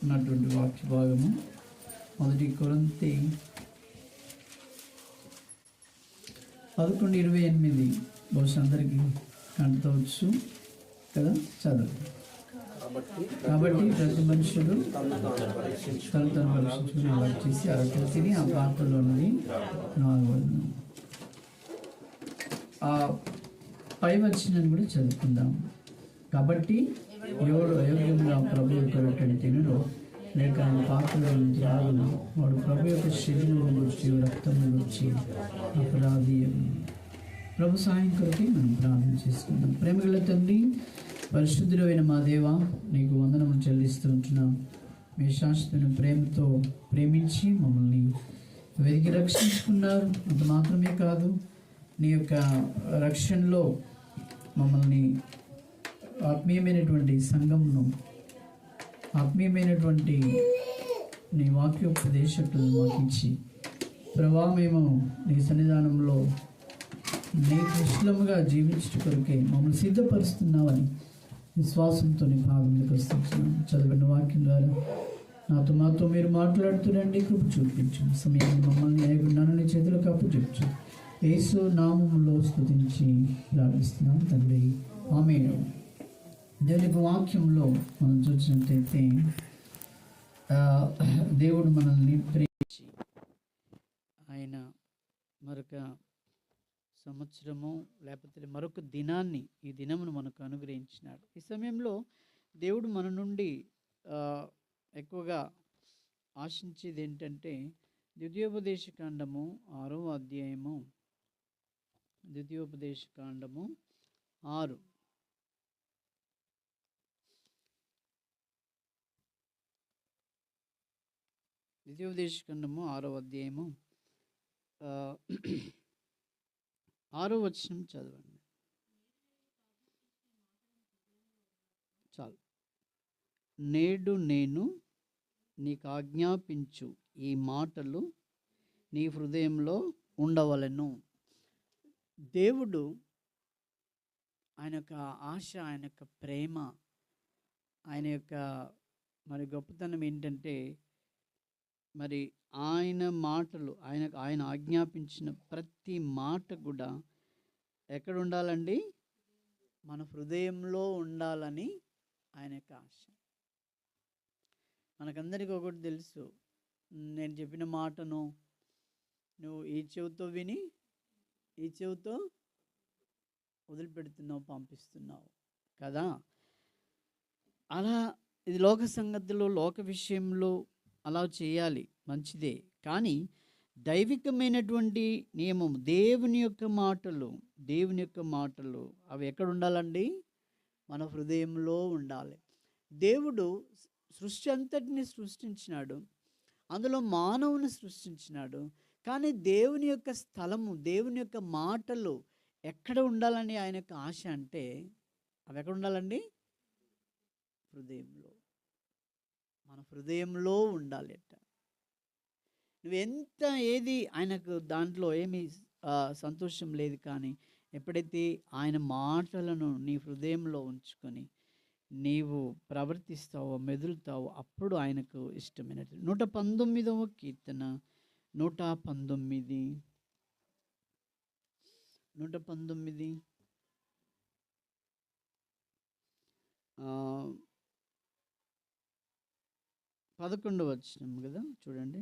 ఉన్నటువంటి వాక్య భాగము 1 కొరింథీ 11:28. బహుశా అందరికీ కంటవచ్చు కదా, చదువు. కాబట్టి ప్రతి మనుషుడు తను పరీక్షించుకుని అలా చేసి అలా తిని ఆ పాత్రలో ఉన్నది 4. ఆ పై వచ్చినని కూడా చదువుకుందాం. కాబట్టి ఎవడు అయోగ్యంగా ప్రభు యొక్క రొట్టెను తినడో లేక పాత్రలో త్రాగును వాడు ప్రభు యొక్క శరీరం గురించి రక్తము గురించి అపరాధి. ప్రభు సాయం కొరకే మనం ప్రార్థన చేసుకుందాం. ప్రేమగల తండ్రి, పరిశుద్ధుడైన మా దేవ, నీకు వందనములు చెల్లిస్తూ ఉంటున్నాం. మీ శాశ్వతమైన ప్రేమతో ప్రేమించి మమ్మల్ని వెతికి రక్షించుకున్నారు. అంత మాత్రమే కాదు, నీ యొక్క రక్షణలో మమ్మల్ని ఆత్మీయమైనటువంటి సంఘంను, ఆత్మీయమైనటువంటి నీ వాక్యోపదేశకులను మాకు ఇచ్చి ప్రభా మేము నీ సన్నిధానంలో నీకు ఇష్టముగా జీవించట కొరకే మమ్మల్ని సిద్ధపరుస్తున్నావని విశ్వాసంతో నీ పాదములకు వస్తున్నాం. చదివిన వాక్యం ద్వారా మాతో మీరు మాట్లాడుతురండి. కృప చూపించు. సమయాన్ని మమ్మల్ని నన్ను నీ చేతులకు అప్పచెప్పు. యేసు నామములో స్తుతించి ప్రార్థిస్తున్నాం తండ్రి, ఆమేన్. దేవుని వాక్యంలో మనం చూసినట్టయితే దేవుడు మనల్ని ప్రేమించి ఆయన మరొక సంవత్సరము లేకపోతే మరొక దినాన్ని, ఈ దినమును మనకు అనుగ్రహించినాడు. ఈ సమయంలో దేవుడు మన నుండి ఎక్కువగా ఆశించేది ఏంటంటే ద్వితీయోపదేశకాండము 6వ అధ్యాయము, ద్వితీయోపదేశకాండము 6. ద్వితీయోపదేశకాండము 6వ అధ్యాయము 6వ వచనం చదవండి. చాలు. నేడు నేను నీకు ఆజ్ఞాపించు ఈ మాటలు నీ హృదయంలో ఉండవలెను. దేవుడు ఆయన యొక్క ఆశ, ఆయన యొక్క ప్రేమ, ఆయన యొక్క మరి గొప్పతనం ఏంటంటే మరి ఆయన మాటలు, ఆయన ఆజ్ఞాపించిన ప్రతి మాట కూడా ఎక్కడ ఉండాలండి? మన హృదయంలో ఉండాలని ఆయన యొక్క ఆశ. మనకందరికీ ఒకటి తెలుసు, నేను చెప్పిన మాటను నువ్వు ఈ చెవితో విని ఈ చెవితో వదిలిపెడుతున్నావు, పంపిస్తున్నావు కదా. అలా ఇది లోక సంగతిలో, లోక విషయంలో అలా చేయాలి, మంచిదే. కానీ దైవికమైనటువంటి నియమం, దేవుని యొక్క మాటలు అవి ఎక్కడ ఉండాలండి? మన హృదయంలో ఉండాలి. దేవుడు సృష్టి అంతటిని సృష్టించినాడు, అందులో మానవుని సృష్టించినాడు. కానీ దేవుని యొక్క స్థలము, దేవుని యొక్క మాటలు ఎక్కడ ఉండాలని ఆయన యొక్క ఆశ అంటే అవి ఎక్కడ ఉండాలండి? హృదయంలో. మన హృదయంలో ఉండాలి. నువ్వెంత ఏది ఆయనకు దాంట్లో ఏమీ సంతోషం లేదు. కానీ ఎప్పుడైతే ఆయన మాటలను నీ హృదయంలో ఉంచుకొని నీవు ప్రవర్తిస్తావో, మెదులుతావో, అప్పుడు ఆయనకు ఇష్టమైనది. 119వ కీర్తన 119 11వ వచనం కదా, చూడండి.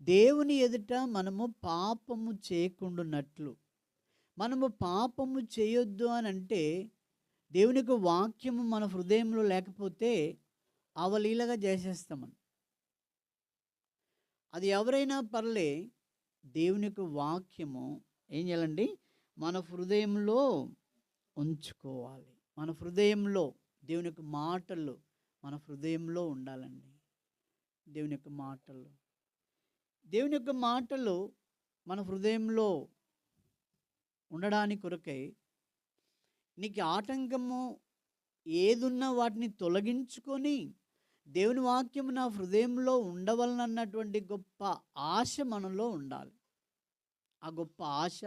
దేవుని ఎదుట మనము పాపము చేయకుండానట్లు, మనము పాపము చేయొద్దు అని అంటే దేవునికి వాక్యము మన హృదయంలో లేకపోతే అవలీలగా చేసేస్తామని. అది ఎవరైనా పర్లే, దేవునికి వాక్యము ఏం చేయాలండి? మన హృదయంలో ఉంచుకోవాలి. మన హృదయంలో దేవుని యొక్క మాటలు మన హృదయంలో ఉండాలండి. దేవుని యొక్క మాటలు మన హృదయంలో ఉండడానికి కొరకై నీకు ఆటంకము ఏదున్నా వాటిని తొలగించుకొని దేవుని వాక్యము నా హృదయంలో ఉండవలనన్నటువంటి గొప్ప ఆశ మనలో ఉండాలి. ఆ గొప్ప ఆశ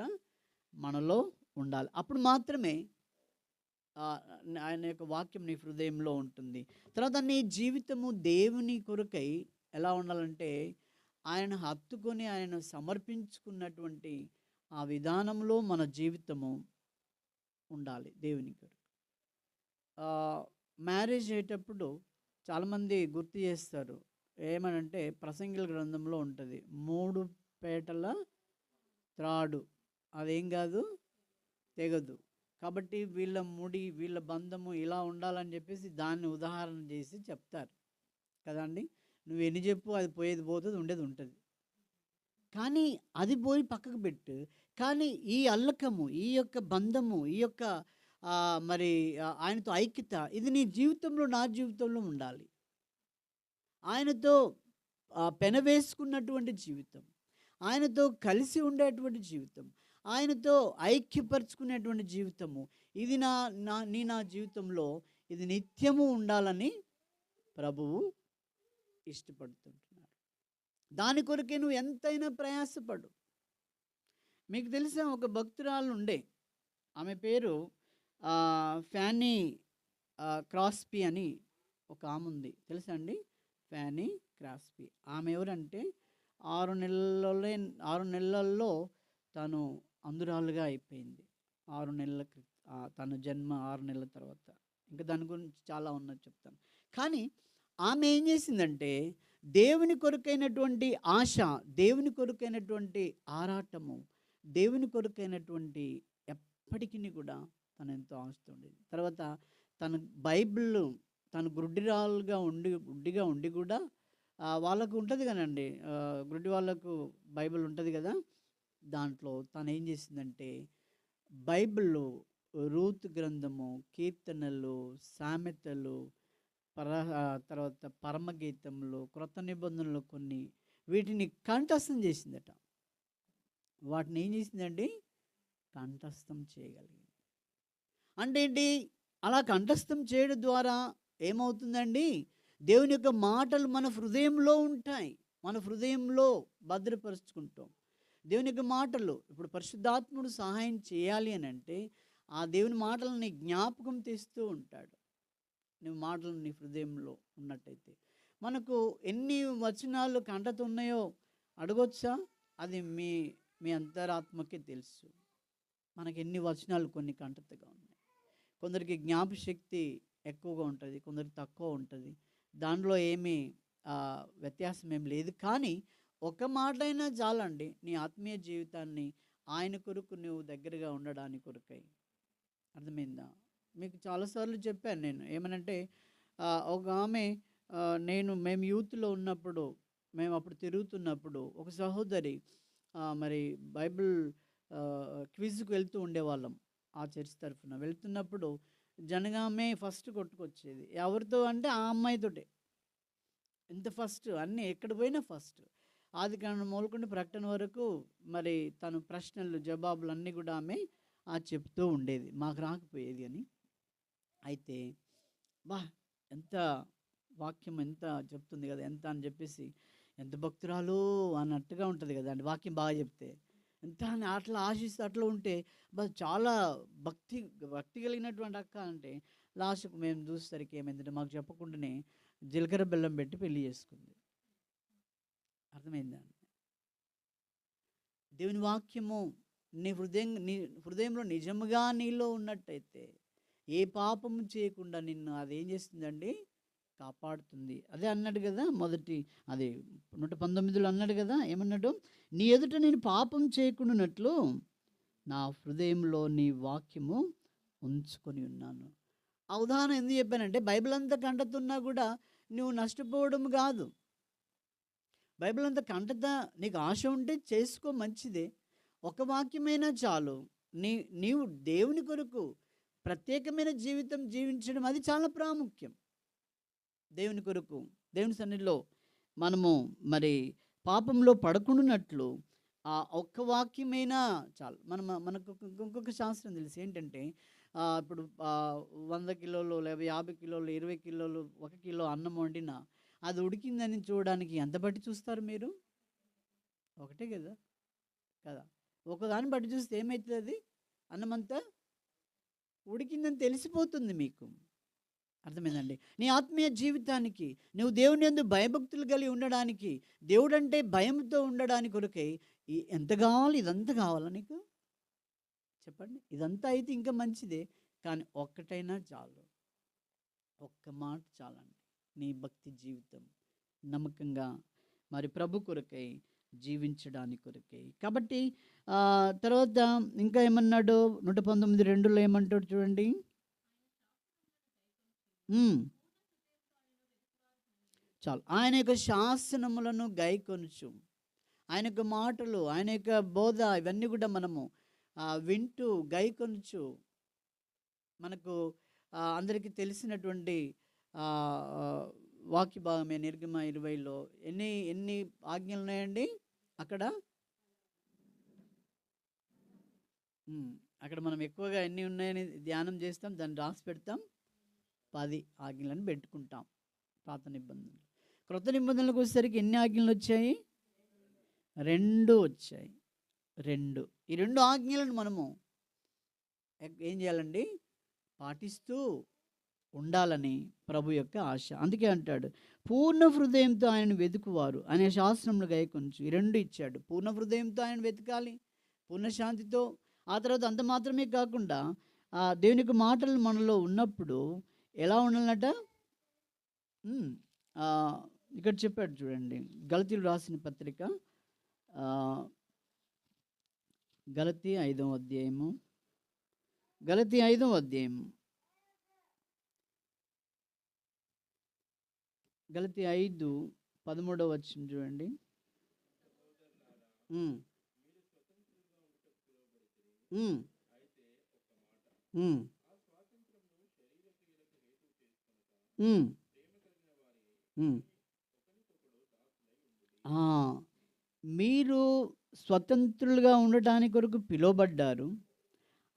మనలో ఉండాలి. అప్పుడు మాత్రమే ఆయన యొక్క వాక్యం నీ హృదయంలో ఉంటుంది. తర్వాత నీ జీవితము దేవుని కొరకై ఎలా ఉండాలంటే, ఆయన హత్తుకొని ఆయన సమర్పించుకున్నటువంటి ఆ విధానంలో మన జీవితము ఉండాలి దేవుని కొరకు. మ్యారేజ్ అయ్యేటప్పుడు చాలామంది గుర్తు చేస్తారు. ఏమనంటే ప్రసంగిల గ్రంథంలో ఉంటుంది, 3 పేటల త్రాడు అదేం కాదు, తెగదు. కాబట్టి వీళ్ళ ముడి, వీళ్ళ బంధము ఇలా ఉండాలని చెప్పేసి దాన్ని ఉదాహరణ చేసి చెప్తారు కదండి. నువ్వు ఎన్ని చెప్పు, అది పోయేది పోతుంది, ఉండేది ఉంటుంది. కానీ అది పోయి పక్కకు పెట్టు. కానీ ఈ అల్లకము, ఈ యొక్క బంధము, ఈ యొక్క మరి ఆయనతో ఐక్యత, ఇది నీ జీవితంలో, నా జీవితంలో ఉండాలి. ఆయనతో పెనవేసుకున్నటువంటి జీవితం, ఆయనతో కలిసి ఉండేటువంటి జీవితం, ఆయనతో ఐక్యపరుచుకునేటువంటి జీవితము, ఇది నా జీవితంలో ఇది నిత్యము ఉండాలని ప్రభువు ఇష్టపడుతుంటున్నారు. దాని కొరకే నువ్వు ఎంతైనా ప్రయాసపడు. మీకు తెలిసిన ఒక భక్తురాలు ఉండే, ఆమె పేరు ఫ్యానీ క్రాస్పీ అని ఒక ఆమె ఉంది, తెలుసా అండి? ఫ్యానీ క్రాస్పీ. ఆమె ఎవరంటే 6 నెలల్లో తను అందురాలుగా అయిపోయింది. 6 నెలల తన జన్మ 6 నెలల తర్వాత. ఇంకా దాని గురించి చాలా ఉన్నది చెప్తాను. కానీ ఆమె ఏం చేసిందంటే, దేవుని కొరకైనటువంటి ఆశ, దేవుని కొరకైనటువంటి ఆరాటము, దేవుని కొరకైనటువంటి ఎప్పటికీ కూడా తను ఎంతో ఆశతో ఉండేది. తర్వాత తను బైబిల్, తను గుడ్డిగా ఉండి కూడా వాళ్ళకు ఉంటుంది కదండి, గుడ్డి వాళ్ళకు బైబిల్ ఉంటుంది కదా. దాంట్లో తను ఏం చేసిందంటే, బైబిల్లో రూతు గ్రంథము, కీర్తనలు, సామెతలు, తర్వాత పరమగీతములు, క్రొత్త నిబంధనలు కొన్ని, వీటిని కంఠస్థం చేసిందట. వాటిని ఏం చేసిందండి? కంఠస్థం చేయగలిగింది. అంటే ఏంటి? అలా కంఠస్థం చేయడం ద్వారా ఏమవుతుందండి? దేవుని యొక్క మాటలు మన హృదయంలో ఉంటాయి, మన హృదయంలో భద్రపరుచుకుంటాం. దేవుని యొక్క మాటలు, ఇప్పుడు పరిశుద్ధాత్ముడు సహాయం చేయాలి అని అంటే, ఆ దేవుని మాటలని జ్ఞాపకం తెస్తూ ఉంటాడు. నువ్వు మాటలు నీ హృదయంలో ఉన్నట్టయితే, మనకు ఎన్ని వచనాలు కంటత ఉన్నాయో అడగొచ్చా? అది మీ అంతరాత్మకే తెలుసు. మనకి ఎన్ని వచనాలు కొన్ని కంటతగా ఉన్నాయి. కొందరికి జ్ఞాపశక్తి ఎక్కువగా ఉంటుంది, కొందరికి తక్కువ ఉంటుంది. దాంట్లో ఏమీ వ్యత్యాసం ఏం లేదు. కానీ ఒక మాట అయినా చాలండి నీ ఆత్మీయ జీవితాన్ని ఆయన కొరకు నువ్వు దగ్గరగా ఉండడానికి కొరకై. అర్థమైందా? మీకు చాలాసార్లు చెప్పాను నేను. ఏమనంటే ఒక ఆమె, మేము యూత్లో ఉన్నప్పుడు, మేము అప్పుడు తిరుగుతున్నప్పుడు, ఒక సహోదరి మరి బైబిల్ క్విజ్కి వెళ్తూ ఉండేవాళ్ళం. ఆ చర్చ్ తరఫున వెళ్తున్నప్పుడు జనగామే ఫస్ట్ కొట్టుకొచ్చేది. ఎవరితో అంటే ఆ అమ్మాయితోటే. ఇంత ఫస్ట్, అన్నీ ఎక్కడ పోయినా ఫస్ట్. ఆదికాండం మొదలుకొని ప్రకటన వరకు మరి తను ప్రశ్నలు జవాబులు అన్నీ కూడా ఆమె చెప్తూ ఉండేది. మాకు రాకపోయేది అని. అయితే ఎంత వాక్యం ఎంత చెప్తుంది కదా, ఎంత అని చెప్పేసి, ఎంత భక్తురాలు అన్నట్టుగా ఉంటుంది కదా అండి వాక్యం బాగా చెప్తే. ఎంత అని అట్లా ఆశిస్తూ అట్లా ఉంటే చాలా భక్తి కలిగినటువంటి అక్క. అంటే లాస్ట్కు మేము చూసేసరికి ఏమైందంటే, మాకు చెప్పకుండానే జీలకర్ర బెల్లం పెట్టి పెళ్లి చేసుకుంది. అర్థమైందా? దేవుని వాక్యము నీ హృదయంలో నిజముగా నీలో ఉన్నట్టయితే, ఏ పాపము చేయకుండా నిన్ను అదేం చేస్తుందండి? కాపాడుతుంది. అదే అన్నాడు కదా, అది 119లో అన్నాడు కదా, ఏమన్నాడు? నీ ఎదుట నేను పాపం చేయకుండానట్లు నా హృదయంలో నీ వాక్యము ఉంచుకొని ఉన్నాను. ఆ ఉదాహరణ ఎందుకు చెప్పానంటే, బైబిల్ అంతా కంటతున్నా కూడా నువ్వు నష్టపోవడం కాదు. బైబిల్ అంతా కంటత నీకు ఆశ ఉంటే చేసుకో, మంచిదే. ఒక వాక్యమైనా చాలు. నీవు దేవుని కొరకు ప్రత్యేకమైన జీవితం జీవించడం, అది చాలా ప్రాముఖ్యం. దేవుని కొరకు, దేవుని సన్నిధిలో మనము మరి పాపంలో పడకుండానట్లు ఆ ఒక్క వాక్యమైనా చాలు. మనకు ఇంకొక శాస్త్రం తెలిసి ఏంటంటే, ఇప్పుడు 100 కిలోలు లేదా 50 కిలోలు 20 కిలోలు 1 కిలో అన్నం వండినా అది ఉడికిందని చూడడానికి ఎంత బట్టి చూస్తారు మీరు? ఒకటే కదా. ఒకదాన్ని బట్టి చూస్తే ఏమవుతుంది? అన్నమంతా ఉడికిందని తెలిసిపోతుంది మీకు. అర్థమైందండి? నీ ఆత్మీయ జీవితానికి నువ్వు దేవుని యందు భయభక్తులు కలిగి ఉండడానికి, దేవుడంటే భయంతో ఉండడానికి కొరకై ఎంత కావాలి? ఇదంతా కావాలా నీకు? చెప్పండి. ఇదంతా అయితే ఇంకా మంచిదే, కానీ ఒక్కటైనా చాలు. ఒక్క మాట చాలండి. నీ భక్తి జీవితం నమ్మకంగా మరి ప్రభు కొరకై జీవించడానికి కొరకై. కాబట్టి తర్వాత ఇంకా ఏమన్నాడు? 119:2లో ఏమంటాడు చూడండి. చాలు. ఆయన యొక్క శాసనములను గైకొనుచు, ఆయన యొక్క మాటలు, ఆయన యొక్క బోధ ఇవన్నీ కూడా మనము వింటూ గైకొనుచు, మనకు అందరికీ తెలిసినటువంటి వాక్య భాగమే నిర్గమ 20లో ఎన్ని ఆజ్ఞలు ఉన్నాయండి అక్కడ? అక్కడ మనం ఎక్కువగా ఎన్ని ఉన్నాయని ధ్యానం చేస్తాం, దాన్ని రాసి పెడతాం. 10 ఆజ్ఞలను పెట్టుకుంటాం పాత నిబంధనలు. క్రొత్త నిబంధనలకు వచ్చేసరికి ఎన్ని ఆజ్ఞలు వచ్చాయి? 2 వచ్చాయి. 2. ఈ 2 ఆజ్ఞలను మనము ఏం చేయాలండి? పాటిస్తూ ఉండాలని ప్రభు యొక్క ఆశ. అందుకే అంటాడు, పూర్ణ హృదయంతో ఆయన వెతుకువారు అనే శాస్త్రంలో గైకొనుచు. ఈ 2 ఇచ్చాడు. పూర్ణ హృదయంతో ఆయన వెతకాలి, పూర్ణ శాంతితో. ఆ తర్వాత అంత మాత్రమే కాకుండా దేవునికి మాటలు మనలో ఉన్నప్పుడు ఎలా ఉండాలన్నట? ఇక్కడ చెప్పాడు చూడండి, గలతీలు రాసిన పత్రిక, గలతీ 5వ అధ్యాయము, గలతీ 5వ అధ్యాయము, గలతీ 5:13 వచనం చూడండి. మీరు స్వతంత్రులుగా ఉండటానికి కొరకు పిలువబడ్డారు.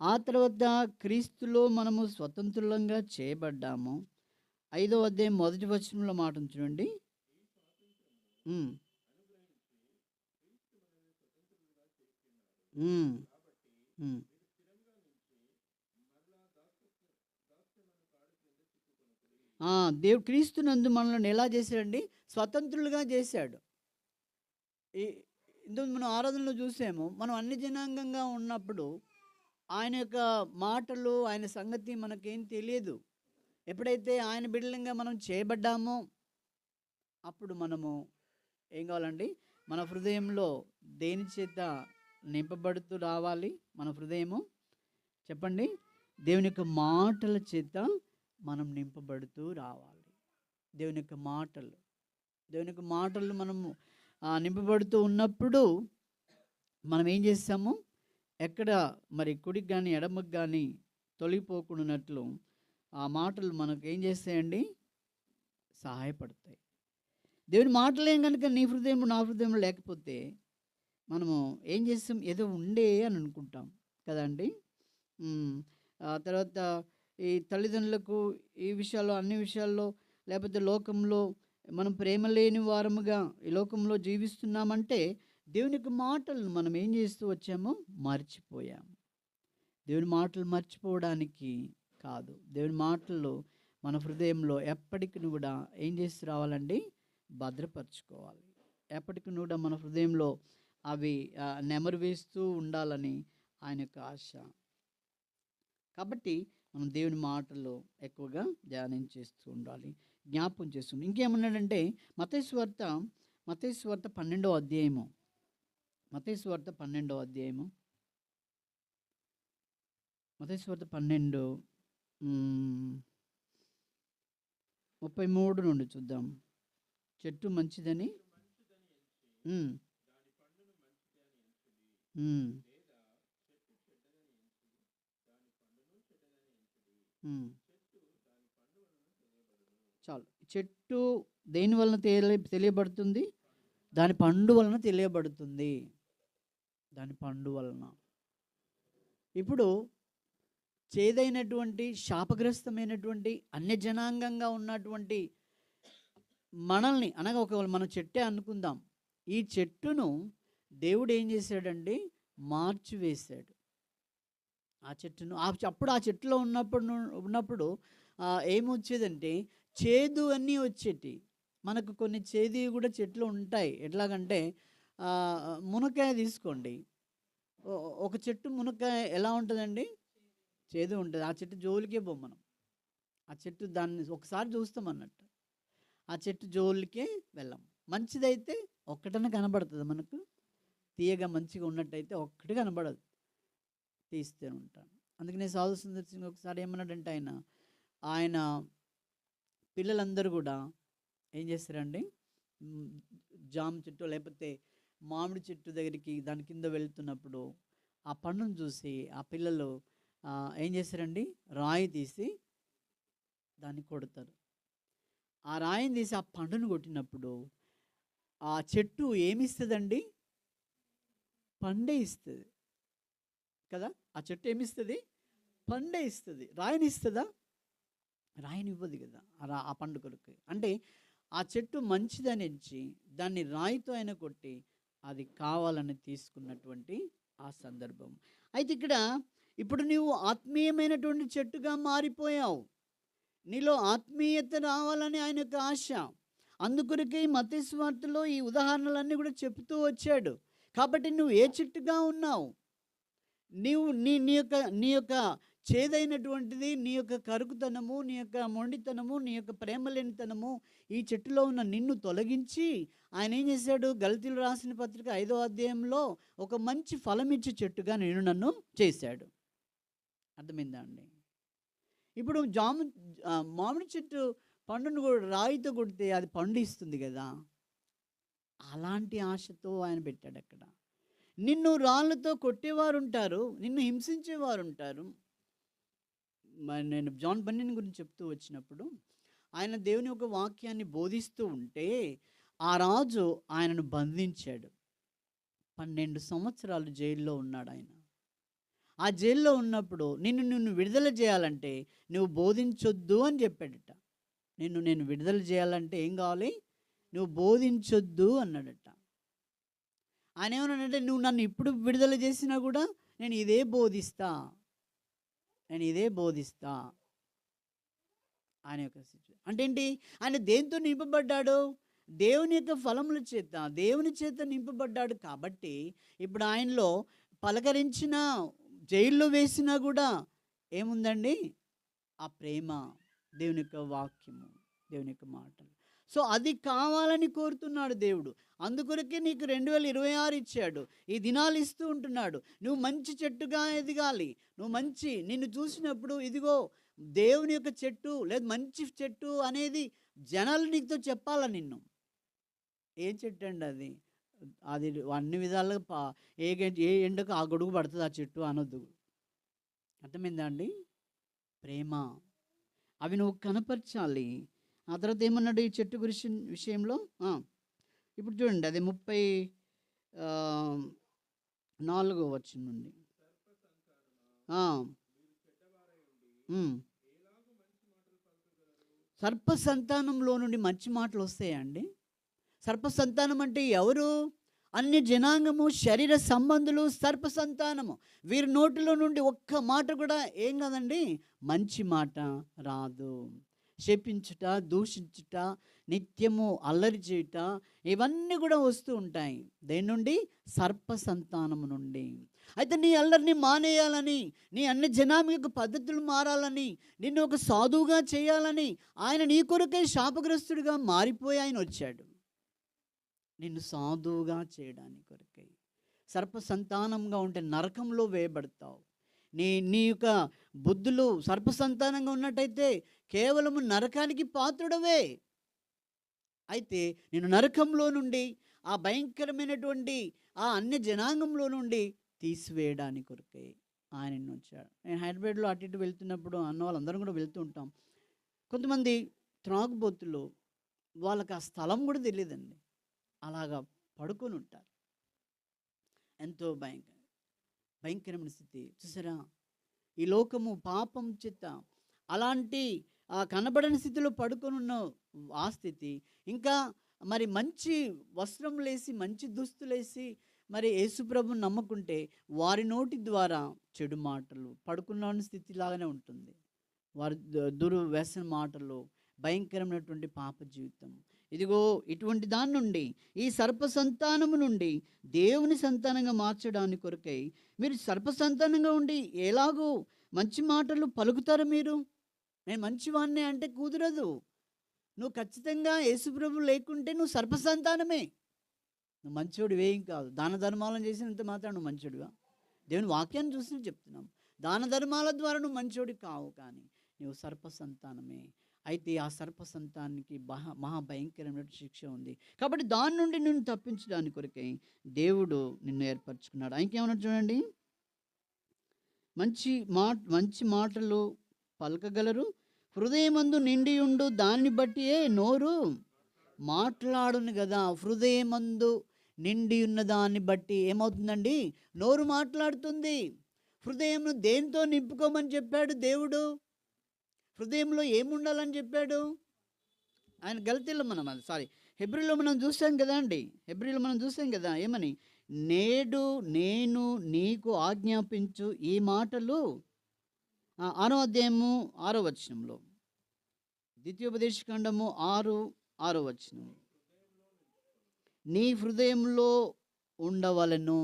ఆ తర్వాత క్రీస్తులో మనము స్వతంత్రులంగా చేయబడ్డాము. 5వ అధ్యాయం 1వ వచనంలో మాట చూడండి. దేవుడు క్రీస్తునందు మనల్ని ఎలా చేశాడండి? స్వతంత్రులుగా చేశాడు. ఇందుకు మనం ఆరాధనలో చూసాము, మనం అన్ని జనాంగంగా ఉన్నప్పుడు ఆయన యొక్క మాటలు, ఆయన సంగతి మనకేం తెలియదు. ఎప్పుడైతే ఆయన బిడ్డలంగా మనం చేయబడ్డామో అప్పుడు మనము ఏం కావాలండి? మన హృదయంలో దేని చేత నింపబడుతూ రావాలి? మన హృదయము చెప్పండి, దేవుని యొక్క మాటల చేత మనం నింపబడుతూ రావాలి. దేవుని యొక్క మాటలు మనము నింపబడుతూ ఉన్నప్పుడు మనం ఏం చేస్తాము? ఎక్కడ మరి కుడికి కానీ ఎడమకు కానీ తొలగిపోకుండానట్లు ఆ మాటలు మనకు ఏం చేస్తాయండి? సహాయపడతాయి. దేవుని మాటలేం కనుక నీ హృదయం నా హృదయంలో లేకపోతే మనము ఏం చేస్తాం? ఏదో ఉండే అని అనుకుంటాం కదండి. తర్వాత ఈ తల్లిదండ్రులకు ఈ విషయాల్లో, అన్ని విషయాల్లో, లేకపోతే లోకంలో మనం ప్రేమ లేని వారముగా ఈ లోకంలో జీవిస్తున్నామంటే దేవునికి మాటలను మనం ఏం చేస్తూ వచ్చామో మర్చిపోయాము. దేవుని మాటలు మర్చిపోవడానికి కాదు, దేవుని మాటలు మన హృదయంలో ఎప్పటికీ కూడా ఏం చేస్తూ రావాలండి? భద్రపరచుకోవాలి. ఎప్పటికీ కూడా మన హృదయంలో అవి నెమరు వేస్తూ ఉండాలని ఆయన యొక్క ఆశ. కాబట్టి మనం దేవుని మాటలు ఎక్కువగా ధ్యానం చేస్తూ ఉండాలి, జ్ఞాపకం చేస్తుండాలి. ఇంకేమన్నాడంటే మత్తయి సువార్త 12వ అధ్యాయము, మత్తయి సువార్త 12వ అధ్యాయము, మత్తయి సువార్త 12:33 నుండి చూద్దాం. చెట్టు మంచిదని చాలు. చెట్టు దేని వలన తెలియబడుతుంది? దాని పండు వలన తెలియబడుతుంది. దాని పండు వలన. ఇప్పుడు చేదైనటువంటి, శాపగ్రస్తమైనటువంటి, అన్యజనాంగంగా ఉన్నటువంటి మనల్ని అనగా ఒకవేళ మనం చెట్టే అనుకుందాం, ఈ చెట్టును దేవుడు ఏం చేశాడండి? మార్చివేశాడు. ఆ చెట్టును అప్పుడు ఆ చెట్టులో ఉన్నప్పుడు ఏమొచ్చేదంటే చేదు అన్నీ వచ్చేటి. మనకు కొన్ని చేదువి కూడా చెట్లు ఉంటాయి. ఎట్లాగంటే మునక్కాయ తీసుకోండి. ఒక చెట్టు మునక్కాయ ఎలా ఉంటుందండి? చేదు ఉంటుంది. ఆ చెట్టు జోలికే పోము మనం. ఆ చెట్టు దాన్ని ఒకసారి చూస్తాం అన్నట్టు. ఆ చెట్టు జోలికే వెళ్ళం. మంచిదైతే ఒక్కటనే కనబడుతుంది మనకు. తీయగా మంచిగా ఉన్నట్టయితే ఒక్కటి కనబడదు, తీస్తూ ఉంటాను. అందుకనే సాధు సుందర్ సింగ్ ఒకసారి ఏమన్నాడంటే ఆయన పిల్లలందరూ కూడా ఏం చేస్తారండి, జామ చెట్టు లేకపోతే మామిడి చెట్టు దగ్గరికి దాని కింద వెళ్తున్నప్పుడు ఆ పండును చూసి ఆ పిల్లలు ఏం చేస్తారండి, రాయి తీసి దాన్ని కొడతారు. ఆ రాయిని తీసి ఆ పండును కొట్టినప్పుడు ఆ చెట్టు ఏమిస్తుందండి? పండే ఇస్తుంది కదా. ఆ చెట్టు ఏమిస్తుంది? పండే ఇస్తుంది. రాయిని ఇస్తుందా? రాయిని ఇవ్వదు కదా ఆ పండు కొరకు. అంటే ఆ చెట్టు మంచిదని ఎంచి దాన్ని రాయితో అయినా కొట్టి అది కావాలని తీసుకున్నటువంటి ఆ సందర్భం. అయితే ఇప్పుడు నీవు ఆత్మీయమైనటువంటి చెట్టుగా మారిపోయావు. నీలో ఆత్మీయత రావాలని ఆయన యొక్క ఆశ. అందుకొరకే మత్తయి సువార్తలో ఈ ఉదాహరణలన్నీ కూడా చెప్తూ వచ్చాడు. కాబట్టి నువ్వు ఏ చెట్టుగా ఉన్నావు? నీవు నీ యొక్క చేదైనటువంటిది, నీ యొక్క కరుకుతనము, నీ యొక్క మొండితనము, నీ యొక్క ప్రేమ లేనితనము, ఈ చెట్టులో ఉన్న నిన్ను తొలగించి ఆయన ఏం చేశాడు? గలతీయులకు రాసిన పత్రిక 5వ అధ్యాయంలో ఒక మంచి ఫలమిచ్చే చెట్టుగా నన్ను చేశాడు. అర్థమైందా అండి? ఇప్పుడు మామిడి చెట్టు పండును రాయితో కొడితే అది పండు ఇస్తుంది కదా. అలాంటి ఆశతో ఆయన పెట్టాడు అక్కడ. నిన్ను రాళ్ళతో కొట్టేవారు ఉంటారు, నిన్ను హింసించేవారు ఉంటారు. మరి నేను జాన్ బన్నెన్ గురించి చెప్తూ వచ్చినప్పుడు ఆయన దేవుని యొక్క వాక్యాన్ని బోధిస్తూ ఉంటే ఆ రాజు ఆయనను బంధించాడు. 12 సంవత్సరాలు జైల్లో ఉన్నాడు ఆయన. ఆ జైల్లో ఉన్నప్పుడు నిన్ను విడుదల చేయాలంటే నువ్వు బోధించొద్దు అని చెప్పాడట. నేను విడుదల చేయాలంటే ఏం కావాలి? నువ్వు బోధించొద్దు అన్నాడట. ఆయన ఏమన్నాడంటే, నువ్వు నన్ను ఇప్పుడు విడుదల చేసినా కూడా నేను ఇదే బోధిస్తా ఆయన యొక్క సిచ్యువేషన్. అంటే ఏంటి? ఆయన దేంతో నింపబడ్డాడు? దేవుని యొక్క ఫలముల చేత, దేవుని చేత నింపబడ్డాడు. కాబట్టి ఇప్పుడు ఆయనలో పలకరించిన, జైల్లో వేసినా కూడా ఏముందండి? ఆ ప్రేమ, దేవుని యొక్క వాక్యము, దేవుని యొక్క మాటలు. సో అది కావాలని కోరుతున్నాడు దేవుడు. అందుకొరకే నీకు 2026 ఇచ్చాడు. ఈ దినాలు ఇస్తూ ఉంటున్నాడు. నువ్వు మంచి చెట్టుగా ఎదగాలి. నిన్ను చూసినప్పుడు ఇదిగో దేవుని యొక్క చెట్టు లేదు మంచి చెట్టు అనేది జనాలు నీతో చెప్పాలా నిన్ను. ఏం చెట్టు అండి అది? అది అన్ని విధాలుగా ఏ ఎండకు ఆ గొడుగు పడుతుంది ఆ చెట్టు అనొద్దు. అర్థమైందా అండి? ప్రేమ అవి నువ్వు కనపరచాలి. ఆ తర్వాత ఏమన్నాడు ఈ చెట్టు గురించి విషయంలో? ఇప్పుడు చూడండి, అది 34వ వచనం నుండి. సర్ప సంతానంలో నుండి మంచి మాటలు వస్తాయండి. సర్ప సంతానం అంటే ఎవరు? అన్ని జనాంగము, శరీర సంబంధులు సర్ప సంతానము. వీరి నోటిలో నుండి ఒక్క మాట కూడా ఏం కాదండి, మంచి మాట రాదు. శపించుట, దూషించుట, నిత్యము అల్లరి చేయుట, ఇవన్నీ కూడా వస్తూ ఉంటాయి. దేని నుండి? సర్ప సంతానము నుండి. అయితే నీ అల్లరిని మానేయాలని, నీ అన్ని జనాంగ పద్ధతులు మారాలని, నిన్ను ఒక సాధువుగా చేయాలని ఆయన నీ కొరకై శాపగ్రస్తుడిగా మారిపోయి ఆయన వచ్చాడు. నిన్ను సాధువుగా చేయడానికి కొరకై. సర్ప సంతానంగా ఉంటే నరకంలో వేయబడతావు. నీ యొక్క బుద్ధులు సర్ప సంతానంగా ఉన్నట్టయితే కేవలము నరకానికి పాత్రుడవే. అయితే నేను నరకంలో నుండి, ఆ భయంకరమైనటువంటి ఆ అన్య జనాంగంలో నుండి తీసివేయడానికి కొరకై ఆయన వచ్చాడు. నేను హైదరాబాద్లో అటు ఇటు వెళ్తున్నప్పుడు అన్న వాళ్ళందరం కూడా వెళ్తూ ఉంటాం. కొంతమంది త్రాగుబోతులు, వాళ్ళకి ఆ స్థలం కూడా తెలియదండి, అలాగా పడుకొని ఉంటారు. ఎంతో భయంకరమైన స్థితి. చూసారా, ఈ లోకము పాపం చేత అలాంటి కనబడని స్థితిలో పడుకొని ఉన్న ఆ స్థితి, ఇంకా మరి మంచి వస్త్రములేసి, మంచి దుస్తులేసి, మరి యేసుప్రభుని నమ్మకుంటే వారి నోటి ద్వారా చెడు మాటలు, పడుకున్న స్థితిలాగానే ఉంటుంది. వారి దుర్వ్యసన మాటలు, భయంకరమైనటువంటి పాప జీవితం. ఇదిగో ఇటువంటి దాని నుండి, ఈ సర్ప సంతానము నుండి దేవుని సంతానంగా మార్చడానికి కొరకై మీరు సర్ప సంతానంగా ఉండి ఎలాగో మంచి మాటలు పలుకుతారు. మీరు నేను మంచివాణ్ణి అంటే కుదరదు. నువ్వు ఖచ్చితంగా యేసుప్రభు లేకుంటే నువ్వు సర్ప సంతానమే. నువ్వు మంచోడు ఏం కాదు. దాన ధర్మాలను చేసినంత మాత్రం నువ్వు మంచోడుగా? దేవుని వాక్యాన్ని చూసి చెప్తున్నాం. దాన ధర్మాల ద్వారా నువ్వు మంచోడి కావు, కానీ నువ్వు సర్ప సంతానమే. అయితే ఆ సర్ప సంతానానికి మహాభయంకరమైన శిక్ష ఉంది. కాబట్టి దాని నుండి నిన్ను తప్పించడానికి కొరకై దేవుడు నిన్ను ఏర్పరచుకున్నాడు. ఇంకేమన్నా చూడండి, మంచి మాటలు పలకగలరు, హృదయమందు నిండి ఉండు దాన్ని బట్టియే నోరు మాట్లాడును కదా. హృదయమందు నిండి ఉన్న దాన్ని బట్టి ఏమవుతుందండి? నోరు మాట్లాడుతుంది. హృదయంను దేంతో నింపుకోమని చెప్పాడు దేవుడు? హృదయంలో ఏముండాలని చెప్పాడు ఆయన? గలతీలో హెబ్రీలో మనం చూసాం కదా అండి. హెబ్రీలో మనం చూసాం కదా, ఏమని? నేడు నేను నీకు ఆజ్ఞాపించు ఈ మాటలు, 6వ అధ్యాయము 6వ వచనంలో, ద్వితీయోపదేశకాండము 6వ వచనం, నీ హృదయంలో ఉండవలెను.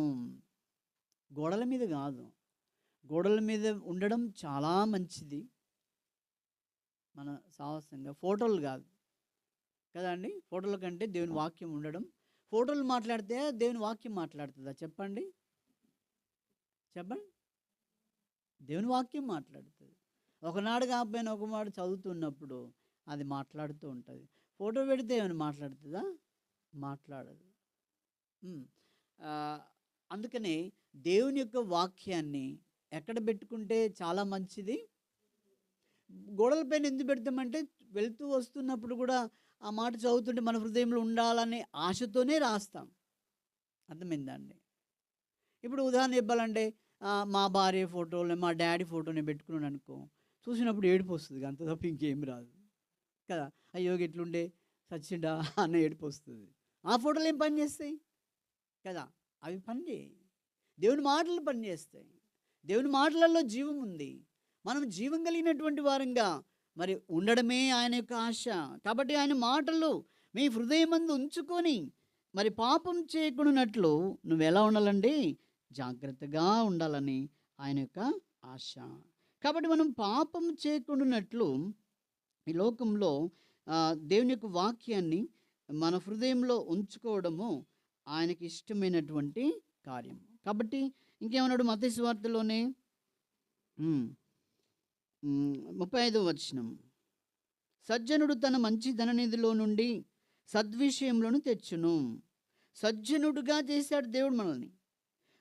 గోడల మీద కాదు, గోడల మీద ఉండడం చాలా మంచిది, మన సాహసంగా. ఫోటోలు కాదు కదండి. ఫోటోల కంటే దేవుని వాక్యం ఉండడం. ఫోటోలు మాట్లాడితే దేవుని వాక్యం మాట్లాడుతుందా? చెప్పండి. దేవుని వాక్యం మాట్లాడుతుంది. ఒకనాడు కాకపోయినా ఒక మాట చదువుతున్నప్పుడు అది మాట్లాడుతూ ఉంటుంది. ఫోటో పెడితే ఏమైనా మాట్లాడుతుందా? మాట్లాడదు. అందుకనే దేవుని యొక్క వాక్యాన్ని ఎక్కడ పెట్టుకుంటే చాలా మంచిది? గోడలపైన ఎందుకు పెడతామంటే, వెళ్తూ వస్తున్నప్పుడు కూడా ఆ మాట చదువుతుంటే మన హృదయంలో ఉండాలనే ఆశతోనే రాస్తాం. అర్థమైందండి? ఇప్పుడు ఉదాహరణ చెప్పాలంటే, మా భార్య ఫోటోలు, మా డాడీ ఫోటోని పెట్టుకున్నాను అనుకో, చూసినప్పుడు ఏడుపు వస్తుంది, అంత తప్ప ఇంకేం రాదు కదా. అయ్యో ఇట్లుండే సచ్చిండా అన్న ఏడుపు వస్తుంది. ఆ ఫోటోలు ఏం పని చేస్తాయి కదా? అవి పని చేయి. దేవుని మాటలు పని చేస్తాయి. దేవుని మాటలలో జీవం ఉంది. మనం జీవం కలిగినటువంటి వారంగా మరి ఉండడమే ఆయన యొక్క ఆశ. కాబట్టి ఆయన మాటలు మీ హృదయమందు ఉంచుకొని మరి పాపం చేయకుండానట్లు నువ్వు ఎలా ఉండాలండి? జాగ్రత్తగా ఉండాలని ఆయన యొక్క ఆశ. కాబట్టి మనం పాపం చేయకుండానట్లు ఈ లోకంలో దేవుని యొక్క వాక్యాన్ని మన హృదయంలో ఉంచుకోవడము ఆయనకి ఇష్టమైనటువంటి కార్యం. కాబట్టి ఇంకేమన్నాడు మత్తయి సువార్తలోనే 35వ వచనం, సజ్జనుడు తన మంచి ధననిధిలో నుండి సద్విషయంలోను తెచ్చును. సజ్జనుడుగా చేశాడు దేవుడు మనల్ని.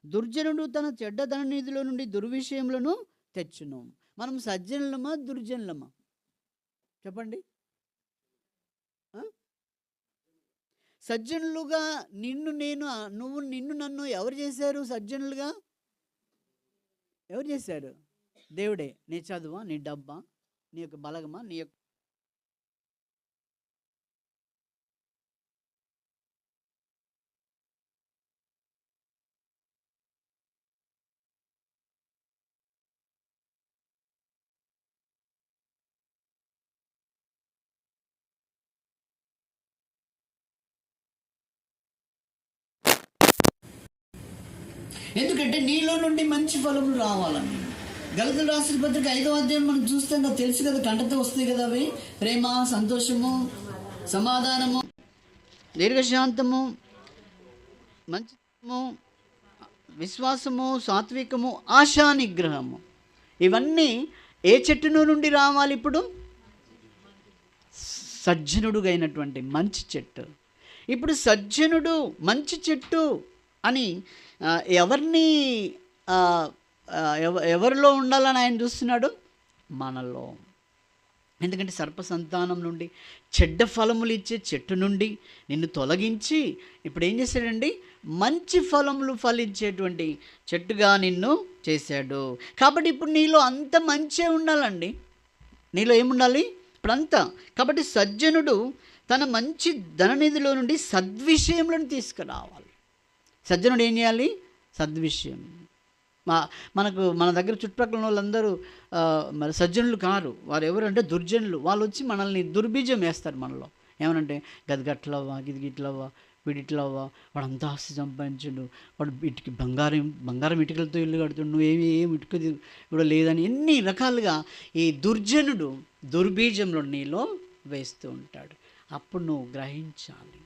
దుర్జనుడు తన చెడ్డ ధననిధిలో నుండి దుర్విషయంలోను తెచ్చును. మనం సజ్జనులమా దుర్జనులమా? చెప్పండి. సజ్జనులుగా నిన్ను నన్ను ఎవరు చేశారు? సజ్జనులుగా ఎవరు చేశారు? దేవుడే. నీ చదువా, నీ డబ్బా, నీ యొక్క బలగమా, నీ యొక్క ఎందుకంటే నీలో నుండి మంచి ఫలములు రావాలని. గలతీయులకు రాసిన పత్రిక 5వ అధ్యాయం మనం చూస్తే తెలుసు కదా, కంటతో వస్తాయి కదా అవి: ప్రేమ, సంతోషము, సమాధానము, దీర్ఘశాంతము, మంచితనము, విశ్వాసము, సాత్వికము, ఆశా నిగ్రహము. ఇవన్నీ ఏ చెట్టును నుండి రావాలి? ఇప్పుడు సజ్జనుడుగా అయినటువంటి మంచి చెట్టు. ఇప్పుడు సజ్జనుడు మంచి చెట్టు అని ఎవరిలో ఉండాలని ఆయన చూస్తున్నాడు? మనలో. ఎందుకంటే సర్ప సంతానం నుండి, చెడ్డ ఫలములు ఇచ్చే చెట్టు నుండి నిన్ను తొలగించి ఇప్పుడు ఏం చేశాడండి? మంచి ఫలములు ఫలించేటువంటి చెట్టుగా నిన్ను చేశాడు. కాబట్టి ఇప్పుడు నీలో అంత మంచే ఉండాలండి. నీలో ఏముండాలి? ఇప్పుడు అంతా. కాబట్టి సజ్జనుడు తన మంచి ధననిధిలో నుండి సద్విషయములను తీసుకురావాలి. సజ్జనుడు ఏం చేయాలి? సద్విషయం. మన దగ్గర చుట్టుపక్కల వాళ్ళందరూ మరి సజ్జనులు కారు. వారు ఎవరంటే దుర్జనులు. వాళ్ళు వచ్చి మనల్ని దుర్బీజం వేస్తారు మనలో. ఏమనంటే గది గట్లవ్వా, గిది గిట్లవ్వా, వీడిట్లవ్వా, వాడు అంత ఆస్తి సంపాదించడు, వాడు ఇటుకి బంగారం ఇటుకలతో ఇల్లు కడుతుండు, నువ్వు ఏమి ఇటుక కూడా లేదని ఎన్ని రకాలుగా ఈ దుర్జనుడు దుర్బీజంలో నీలో వేస్తూ ఉంటాడు. అప్పుడు నువ్వు గ్రహించాలి,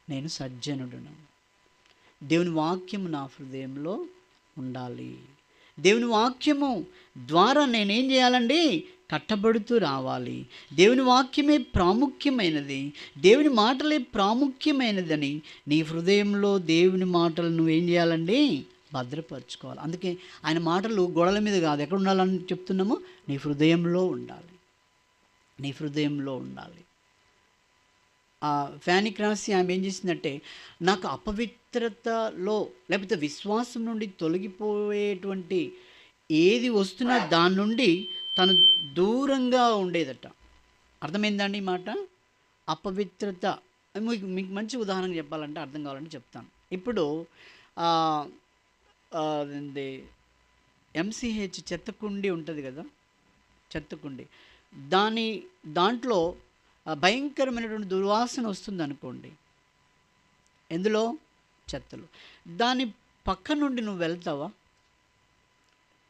నేను సజ్జనుడును, దేవుని వాక్యము నా హృదయంలో ఉండాలి. దేవుని వాక్యము ద్వారా నేనేం చేయాలండి? కట్టబడుతూ రావాలి. దేవుని వాక్యమే ప్రాముఖ్యమైనది, దేవుని మాటలే ప్రాముఖ్యమైనదని నీ హృదయంలో దేవుని మాటలు నువ్వేం చేయాలండి? భద్రపరచుకోవాలి. అందుకే ఆయన మాటలు గోడల మీద కాదు, ఎక్కడ ఉండాలని చెప్తున్నామో? నీ హృదయంలో ఉండాలి, నీ హృదయంలో ఉండాలి. ఫ్యానిక్ రాసి ఆమె ఏం చేసిందంటే, నాకు అపవిత్రతలో లేకపోతే విశ్వాసం నుండి తొలగిపోయేటువంటి ఏది వస్తున్నా దాని నుండి తను దూరంగా ఉండేదట. అర్థమైందండి ఈ మాట? అపవిత్రత. మీకు మంచి ఉదాహరణ చెప్పాలంటే, అర్థం కావాలంటే చెప్తాను. ఇప్పుడు ఎంసీహెచ్ చెత్తకుండి ఉంటుంది కదా, చెత్తకుండి, దాంట్లో భయంకరమైనటువంటి దుర్వాసన వస్తుంది అనుకోండి. ఎందులో? చెత్తలో. దాని పక్క నుండి నువ్వు వెళ్తావా?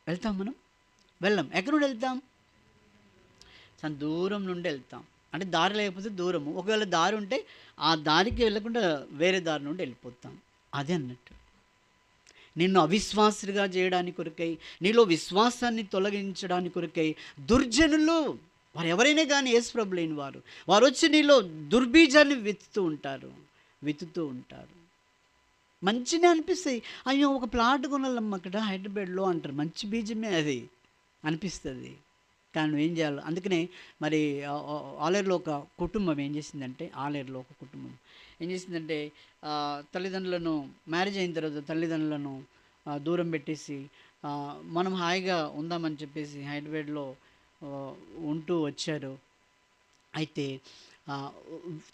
వెళ్తాం? మనం వెళ్ళాం. ఎక్కడి నుండి వెళ్తాం? చాలా దూరం నుండి వెళ్తాం. అంటే దారి లేకపోతే దూరము, ఒకవేళ దారి ఉంటే ఆ దారికి వెళ్ళకుండా వేరే దారి నుండి వెళ్ళిపోతాం. అదే అన్నట్టు, నిన్ను అవిశ్వాసుడిగా చేయడానికి కొరకై, నీలో విశ్వాసాన్ని తొలగించడానికి కొరకై దుర్జనులు, వారు ఎవరైనా కానీ యేసు ప్రభు లేని వారు వచ్చి నీలో దుర్బీజాన్ని విత్తుతూ ఉంటారు. మంచిగా అనిపిస్తాయి. అయ్యో ఒక ప్లాట్ కొనాలమ్మ అక్కడ హైదరాబాద్లో అంటారు, మంచి బీజమే అది అనిపిస్తుంది. కానీ నువ్వేం చేయాలి? అందుకనే మరి ఆలేరులో ఒక కుటుంబం ఏం చేసిందంటే, తల్లిదండ్రులను మ్యారేజ్ అయిన తర్వాత తల్లిదండ్రులను దూరం పెట్టేసి మనం హాయిగా ఉందామని చెప్పేసి హైదరాబాద్లో ఉంటూ వచ్చారు. అయితే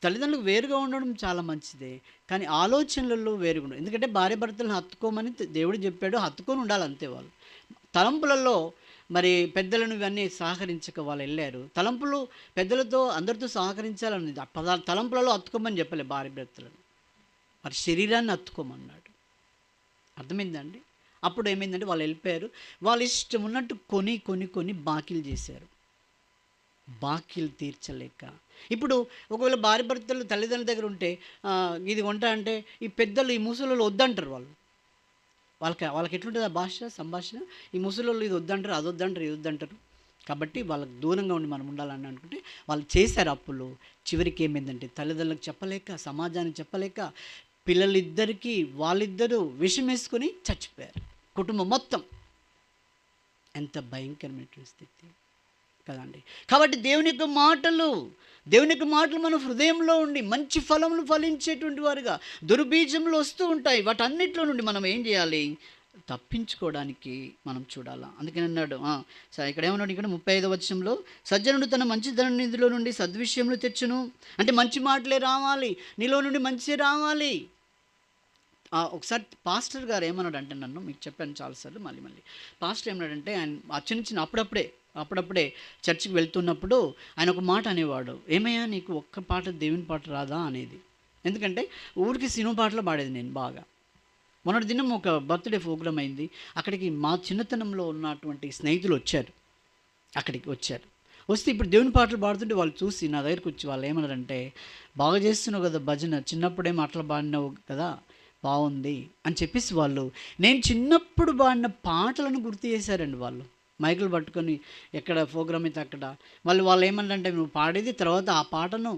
తల్లిదండ్రులకు వేరుగా ఉండడం చాలా మంచిదే, కానీ ఆలోచనలలో వేరుగా ఉండడం. ఎందుకంటే భార్య భర్తలను హత్తుకోమని దేవుడు చెప్పాడు, హత్తుకొని ఉండాలి అంతే. వాళ్ళు తలంపులలో మరి పెద్దలను ఇవన్నీ సహకరించక వాళ్ళు వెళ్ళారు. తలంపులు పెద్దలతో అందరితో సహకరించాలని తలంపులలో హత్తుకోమని చెప్పలే భార్య భర్తలను, వారి శరీరాన్ని హత్తుకోమన్నాడు. అర్థమైందండి? అప్పుడు ఏమైందంటే వాళ్ళు వెళ్ళిపోయారు. వాళ్ళు ఇష్టం ఉన్నట్టు కొని బాకీలు చేశారు, బాకీలు తీర్చలేక. ఇప్పుడు ఒకవేళ భార్య భర్తలు తల్లిదండ్రుల దగ్గర ఉంటే ఇది కొంటా అంటే ఈ పెద్దలు, ఈ ముసలోళ్ళు వద్దంటారు. వాళ్ళకి ఎట్లుంటుంది ఆ సంభాషణ? ఈ ముసలోళ్ళు ఇది వద్దంటారు, అది వద్దంటారు, ఇది వద్దంటారు. కాబట్టి వాళ్ళకి దూరంగా ఉండి మనం ఉండాలని అనుకుంటే వాళ్ళు చేశారు అప్పులు. చివరికి ఏమైందంటే తల్లిదండ్రులకు చెప్పలేక, సమాజానికి చెప్పలేక, పిల్లలిద్దరికీ వాళ్ళిద్దరూ విషం వేసుకొని చచ్చిపోయారు, కుటుంబం మొత్తం. ఎంత భయంకరమైన స్థితి కదండి. కాబట్టి దేవుని యొక్క మాటలు మన హృదయంలో ఉండి మంచి ఫలములు ఫలించేటువంటి వారుగా దుర్బీజములు వస్తూ ఉంటాయి. వాటన్నిటిలో నుండి మనం ఏం చేయాలి? తప్పించుకోవడానికి మనం చూడాలా. అందుకని అన్నాడు ఇక్కడ ఏమన్నాడు? ఇక్కడ 35వ వచనంలో, సజ్జనుడు తన మంచి ధననిధిలో నుండి సద్విషయములు తెచ్చును. అంటే మంచి మాటలే రావాలి, నీలో నుండి మంచి రావాలి. ఒకసారి పాస్టర్ గారు ఏమన్నాడు అంటే, నన్ను మీకు చెప్పాను చాలాసార్లు, మళ్ళీ పాస్టర్ ఏమన్నాడంటే, ఆయన చిన్న అప్పుడప్పుడే చర్చికి వెళ్తున్నప్పుడు ఆయన ఒక మాట అనేవాడు, ఏమయ్యా నీకు ఒక్క పాట దేవుని పాట రాదా అనేది. ఎందుకంటే ఊరికి సినిమా పాటలు పాడేది నేను బాగా. మొన్నటి దినం ఒక బర్త్డే ప్రోగ్రామ్ అయింది, అక్కడికి మా చిన్నతనంలో ఉన్నటువంటి స్నేహితులు వచ్చారు. వస్తే ఇప్పుడు దేవుని పాటలు పాడుతుంటే వాళ్ళు చూసి నా దగ్గరికి వచ్చి వాళ్ళు ఏమన్నారంటే, బాగా చేస్తున్నావు కదా భజన, చిన్నప్పుడేమో అట్లా పాడినావు కదా, బాగుంది అని చెప్పేసి వాళ్ళు నేను చిన్నప్పుడు పాడిన పాటలను గుర్తు చేశారండి. వాళ్ళు మైకులు పట్టుకొని ఎక్కడ ప్రోగ్రామ్ అయితే అక్కడ వాళ్ళు ఏమన్నారంటే, నువ్వు పాడేది తర్వాత ఆ పాటను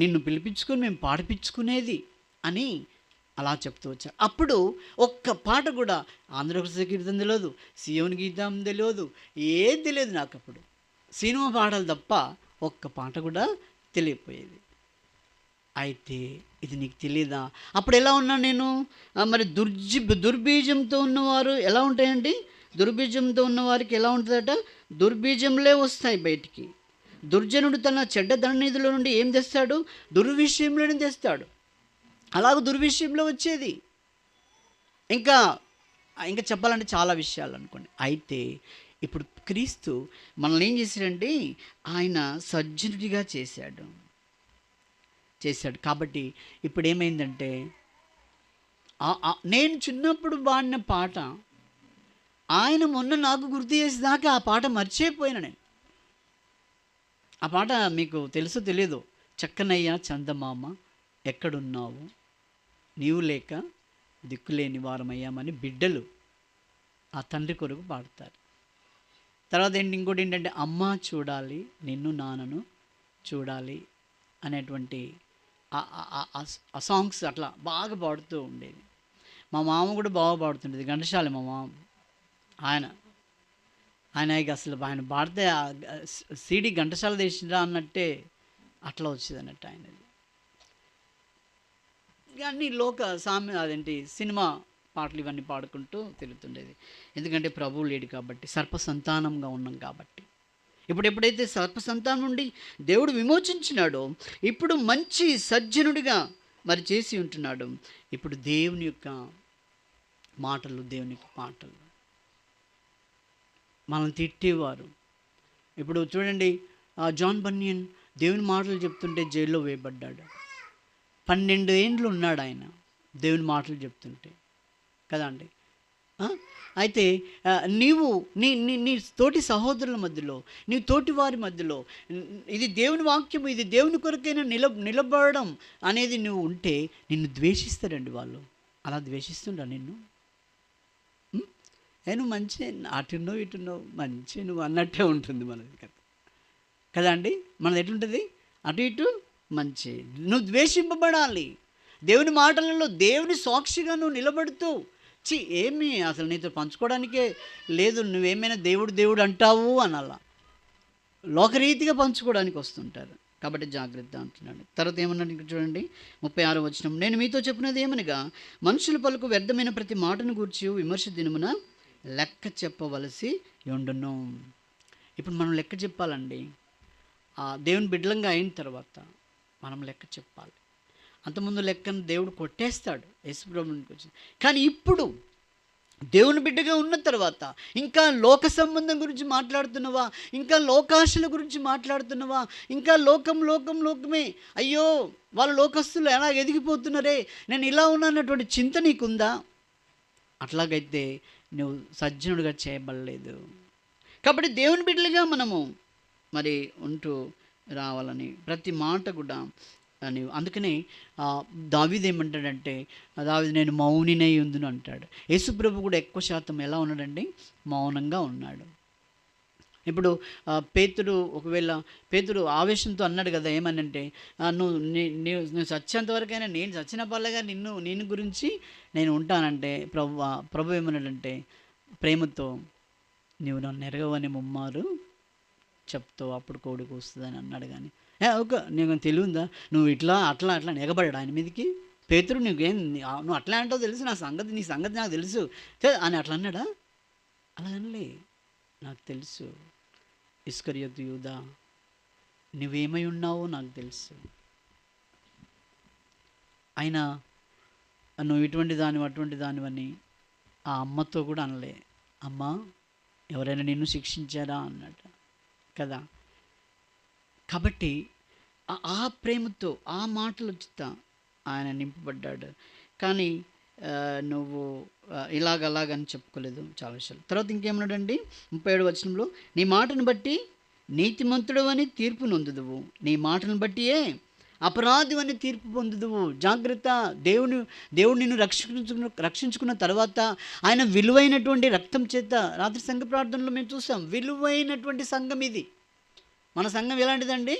నిన్ను పిలిపించుకొని మేము పాడిపించుకునేది అని అలా చెప్తూ వచ్చారు. అప్పుడు ఒక్క పాట కూడా ఆంధ్రప్రదేశ్ కీర్తన తెలియదు, సియోని గీతం తెలియదు, ఏం తెలియదు నాకు. అప్పుడు సినిమా పాటలు తప్ప ఒక్క పాట కూడా తెలియపోయేది. అయితే ఇది నీకు తెలియదా? అప్పుడు ఎలా ఉన్నాను నేను? మరి దుర్బీజంతో ఉన్నవారు ఎలా ఉంటాయండి? దుర్బీజంతో ఉన్నవారికి ఎలా ఉంటుందట? దుర్బీజంలే వస్తాయి బయటికి. దుర్జనుడు తన చెడ్డ ధననిధిలో నుండి ఏం తెస్తాడు? దుర్విషయంలోనే తెస్తాడు. అలాగ దుర్విషయంలో వచ్చేది. ఇంకా ఇంకా చెప్పాలంటే చాలా విషయాలు అనుకోండి. అయితే ఇప్పుడు క్రీస్తు మనల్ని ఏం చేశాడంటే ఆయన సజ్జనుడిగా చేశాడు. కాబట్టి ఇప్పుడు ఏమైందంటే నేను చిన్నప్పుడు పాడిన పాట ఆయన మొన్న నాకు గుర్తు చేసేదాకా ఆ పాట మర్చిపోయినా నేను. ఆ పాట మీకు తెలుసో తెలియదు, చక్కనయ్యా చందమామ ఎక్కడున్నావు నీవు లేక దిక్కులేని వారమయ్యామని బిడ్డలు ఆ తండ్రి కొరకు పాడతారు. తర్వాత ఇంకోటి ఏంటంటే అమ్మ చూడాలి నిన్ను నాన్నను చూడాలి అనేటువంటి ఆ సాంగ్స్ అట్లా బాగా పాడుతూ ఉండేది. మా మామ కూడా బాగా పాడుతుండేది, ఘంటసాల మా మామ. ఆయన ఇక అసలు ఆయన పాడితే సీడీ ఘంటసాల తీసిండ్రా అన్నట్టే అట్లా వచ్చేది అన్నట్టు ఆయనది. అన్నీ అదేంటి సినిమా పాటలు ఇవన్నీ పాడుకుంటూ తిరుగుతుండేది. ఎందుకంటే ప్రభువు లేడు కాబట్టి, సర్ప సంతానంగా ఉన్నాం కాబట్టి. ఎప్పుడైతే సర్ప సంతానం నుండి దేవుడు విమోచించినాడో ఇప్పుడు మంచి సజ్జనుడిగా మరి చేసి ఉంటున్నాడు. ఇప్పుడు దేవుని యొక్క మాటలు మనల్ని తిట్టేవారు. ఇప్పుడు చూడండి, జాన్ బన్యన్ దేవుని మాటలు చెప్తుంటే జైల్లో వేయబడ్డాడు. 12 ఏండ్లు ఉన్నాడు ఆయన దేవుని మాటలు చెప్తుంటే కదా అండి. అయితే నీవు నీ తోటి సహోదరుల మధ్యలో, నీ తోటి వారి మధ్యలో ఇది దేవుని వాక్యము, ఇది దేవుని కొరకైనా నిలబడడం అనేది నువ్వు ఉంటే నిన్ను ద్వేషిస్తారండి వాళ్ళు. అలా ద్వేషిస్తుండ్రా నిన్ను? నువ్వు మంచి అటున్నావు ఇటున్నావు మంచి నువ్వు అన్నట్టే ఉంటుంది మనది కదా అండి. మనది ఎట్లుంటుంది? అటు ఇటు మంచి. నువ్వు ద్వేషింపబడాలి. దేవుని మాటలలో దేవుని సాక్షిగా నువ్వు నిలబడుతూ ఏమి అసలు నీతో పంచుకోవడానికే లేదు, నువ్వేమైనా దేవుడు అంటావు అనాలా. లోకరీతిగా పంచుకోవడానికి వస్తుంటారు. కాబట్టి జాగ్రత్త అంటున్నాడు. తర్వాత ఏమన్నాడు ఇక్కడ చూడండి, 36వ వచనం, నేను మీతో చెప్పినది ఏమనగా మనుషుల పలుకు వ్యర్థమైన ప్రతి మాటను గూర్చి విమర్శ దినమున లెక్క చెప్పవలసి ఉండును. ఇప్పుడు మనం లెక్క చెప్పాలండి. దేవుని బిడ్డలంగా అయిన తర్వాత మనం లెక్క చెప్పాలి. అంతకుముందు లెక్కను దేవుడు కొట్టేస్తాడు యేసుప్రభునికి వచ్చి. కానీ ఇప్పుడు దేవుని బిడ్డగా ఉన్న తర్వాత ఇంకా లోక సంబంధం గురించి మాట్లాడుతున్నావా, ఇంకా లోకాశల గురించి మాట్లాడుతున్నావా, ఇంకా లోకమే, అయ్యో వాళ్ళ లోకస్తులు ఎలా ఎదిగిపోతున్నారే, నేను ఇలా ఉన్నటువంటి చింత నీకుందా? అట్లాగైతే నువ్వు సజ్జనుడిగా చేయబడలేదు. కాబట్టి దేవుని బిడ్డలుగా మనము మరి ఉంటూ రావాలని ప్రతి మాట కూడా నీవు. అందుకనే దావీదు ఏమంటాడంటే, దావీదు నేను మౌనినై ఉందును అంటాడు. యేసుప్రభు కూడా ఎక్కువ శాతం ఎలా ఉన్నాడండి? మౌనంగా ఉన్నాడు. ఇప్పుడు పేతురు ఆవేశంతో అన్నాడు కదా, ఏమనంటే నువ్వు చచ్చేంత వరకైనా నేను చచ్చిన పర్లేగా నిన్ను గురించి నేను ఉంటానంటే ప్రభు ఏమన్నాడంటే ప్రేమతో నువ్వు నన్ను ఎరగవని ముమ్మారు చెప్తావు అప్పుడు కోడికి వస్తుందని అన్నాడు. కానీ ఓకే నీకు తెలియదా నువ్వు ఇట్లా అట్లా ఎగబడ్డాడు ఆయన మీదకి. పేతురు నువ్వు అట్లా అంటావు తెలుసు, నీ సంగతి నాకు తెలుసు అని అట్లా అన్నాడా? అలాగనలే, నాకు తెలుసు ఇస్కరియోతు యూదా నువ్వేమై ఉన్నావో నాకు తెలుసు. అయినా నువ్వు ఇటువంటి దానివి అటువంటి దానివని ఆ అమ్మతో కూడా అనలే. అమ్మ ఎవరైనా నిన్ను శిక్షించారా అన్నట్టు కదా. కాబట్టి ఆ ప్రేమతో ఆ మాటలు చెప్తా ఆయన నింపబడ్డాడు. కానీ నువ్వు ఇలాగలాగని చెప్పుకోలేదు చాలా విషయాలు. తర్వాత ఇంకేమన్నాడండి 37వ వచనంలో, నీ మాటను బట్టి నీతిమంతుడు అని తీర్పు నొందుదువు, నీ మాటను బట్టియే అపరాధి అని తీర్పు పొందుదువు. జాగ్రత్త. దేవుడు నిన్ను రక్షించుకున్న తర్వాత ఆయన విలువైనటువంటి రక్తం చేత, రాత్రి సంఘ ప్రార్థనలో మేము చూసాం, విలువైనటువంటి సంఘం ఇది. మన సంఘం ఎలాంటిదండి?